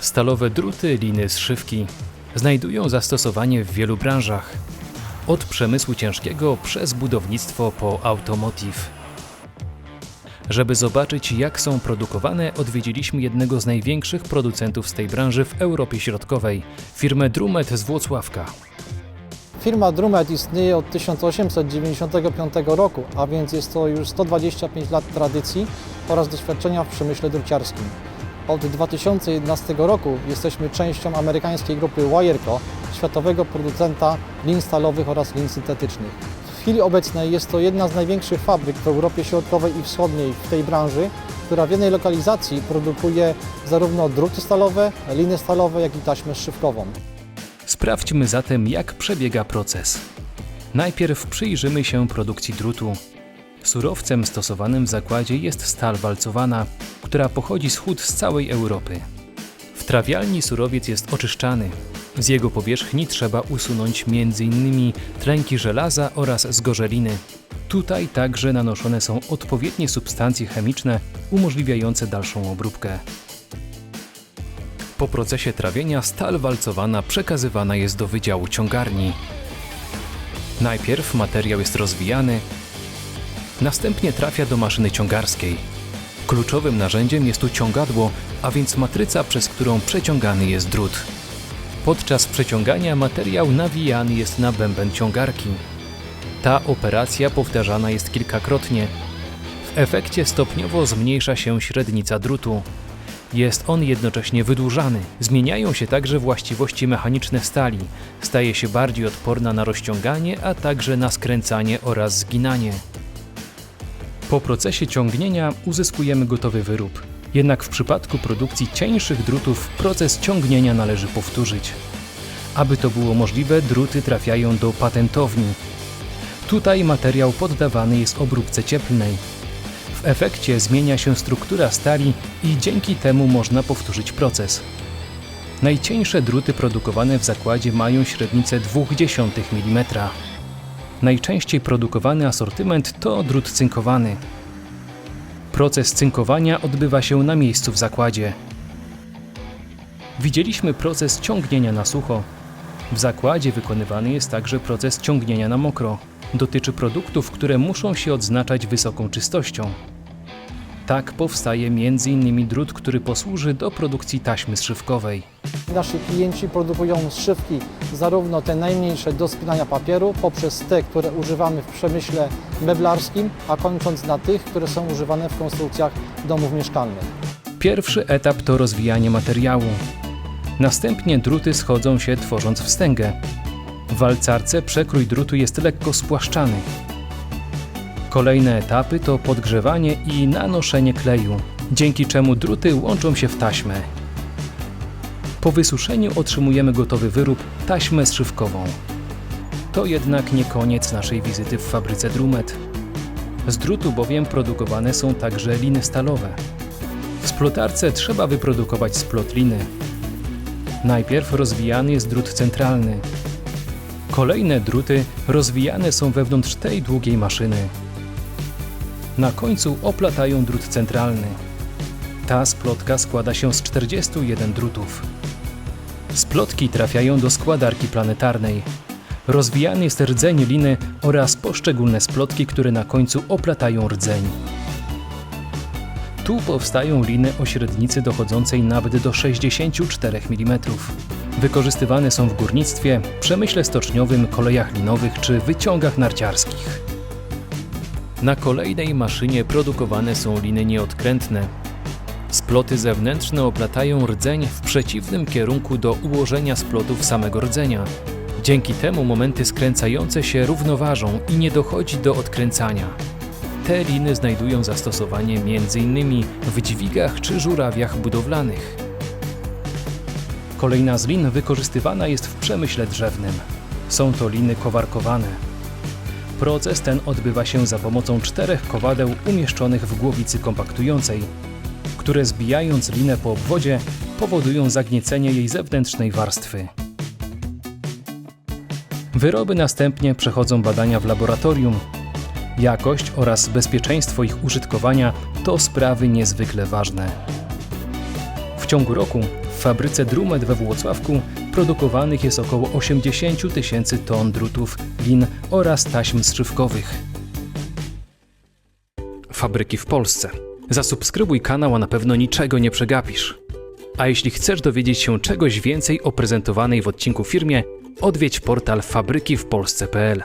Stalowe druty, liny, zszywki znajdują zastosowanie w wielu branżach. Od przemysłu ciężkiego przez budownictwo po automotive. Żeby zobaczyć, jak są produkowane, odwiedziliśmy jednego z największych producentów z tej branży w Europie Środkowej, firmę Drumet z Włocławka. Firma Drumet istnieje od 1895 roku, a więc jest to już 125 lat tradycji oraz doświadczenia w przemyśle druciarskim. Od 2011 roku jesteśmy częścią amerykańskiej grupy Wireco, światowego producenta lin stalowych oraz lin syntetycznych. W chwili obecnej jest to jedna z największych fabryk w Europie Środkowej i Wschodniej w tej branży, która w jednej lokalizacji produkuje zarówno druty stalowe, liny stalowe, jak i taśmę zszywkową. Sprawdźmy zatem, jak przebiega proces. Najpierw przyjrzymy się produkcji drutu. Surowcem stosowanym w zakładzie jest stal walcowana, która pochodzi z hut z całej Europy. W trawialni surowiec jest oczyszczany. Z jego powierzchni trzeba usunąć m.in. tlenki żelaza oraz zgorzeliny. Tutaj także nanoszone są odpowiednie substancje chemiczne umożliwiające dalszą obróbkę. Po procesie trawienia stal walcowana przekazywana jest do wydziału ciągarni. Najpierw materiał jest rozwijany, następnie trafia do maszyny ciągarskiej. Kluczowym narzędziem jest tu ciągadło, a więc matryca, przez którą przeciągany jest drut. Podczas przeciągania materiał nawijany jest na bęben ciągarki. Ta operacja powtarzana jest kilkakrotnie. W efekcie stopniowo zmniejsza się średnica drutu. Jest on jednocześnie wydłużany. Zmieniają się także właściwości mechaniczne stali. Staje się bardziej odporna na rozciąganie, a także na skręcanie oraz zginanie. Po procesie ciągnienia uzyskujemy gotowy wyrób. Jednak w przypadku produkcji cieńszych drutów proces ciągnienia należy powtórzyć. Aby to było możliwe, druty trafiają do patentowni. Tutaj materiał poddawany jest obróbce cieplnej. W efekcie zmienia się struktura stali i dzięki temu można powtórzyć proces. Najcieńsze druty produkowane w zakładzie mają średnicę 0,2 mm. Najczęściej produkowany asortyment to drut cynkowany. Proces cynkowania odbywa się na miejscu w zakładzie. Widzieliśmy proces ciągnienia na sucho. W zakładzie wykonywany jest także proces ciągnienia na mokro. Dotyczy produktów, które muszą się odznaczać wysoką czystością. Tak powstaje m.in. drut, który posłuży do produkcji taśmy zszywkowej. Nasi klienci produkują zszywki, zarówno te najmniejsze do spinania papieru, poprzez te, które używamy w przemyśle meblarskim, a kończąc na tych, które są używane w konstrukcjach domów mieszkalnych. Pierwszy etap to rozwijanie materiału. Następnie druty schodzą się, tworząc wstęgę. W walcarce przekrój drutu jest lekko spłaszczany. Kolejne etapy to podgrzewanie i nanoszenie kleju, dzięki czemu druty łączą się w taśmę. Po wysuszeniu otrzymujemy gotowy wyrób, taśmę zszywkową. To jednak nie koniec naszej wizyty w fabryce Drumet. Z drutu bowiem produkowane są także liny stalowe. W splotarce trzeba wyprodukować splot liny. Najpierw rozwijany jest drut centralny. Kolejne druty rozwijane są wewnątrz tej długiej maszyny. Na końcu oplatają drut centralny. Ta splotka składa się z 41 drutów. Splotki trafiają do składarki planetarnej. Rozwijany jest rdzeń liny oraz poszczególne splotki, które na końcu oplatają rdzeń. Tu powstają liny o średnicy dochodzącej nawet do 64 mm. Wykorzystywane są w górnictwie, przemyśle stoczniowym, kolejach linowych czy wyciągach narciarskich. Na kolejnej maszynie produkowane są liny nieodkrętne. Sploty zewnętrzne oplatają rdzeń w przeciwnym kierunku do ułożenia splotów samego rdzenia. Dzięki temu momenty skręcające się równoważą i nie dochodzi do odkręcania. Te liny znajdują zastosowanie m.in. w dźwigach czy żurawiach budowlanych. Kolejna z lin wykorzystywana jest w przemyśle drzewnym. Są to liny kowarkowane. Proces ten odbywa się za pomocą 4 kowadeł umieszczonych w głowicy kompaktującej, które zbijając linę po obwodzie powodują zagniecenie jej zewnętrznej warstwy. Wyroby następnie przechodzą badania w laboratorium. Jakość oraz bezpieczeństwo ich użytkowania to sprawy niezwykle ważne. W ciągu roku w W fabryce Drumet we Włocławku produkowanych jest około 80 000 ton drutów, lin oraz taśm strzywkowych. Fabryki w Polsce. Zasubskrybuj kanał, a na pewno niczego nie przegapisz. A jeśli chcesz dowiedzieć się czegoś więcej o prezentowanej w odcinku firmie, odwiedź portal fabrykiwpolsce.pl.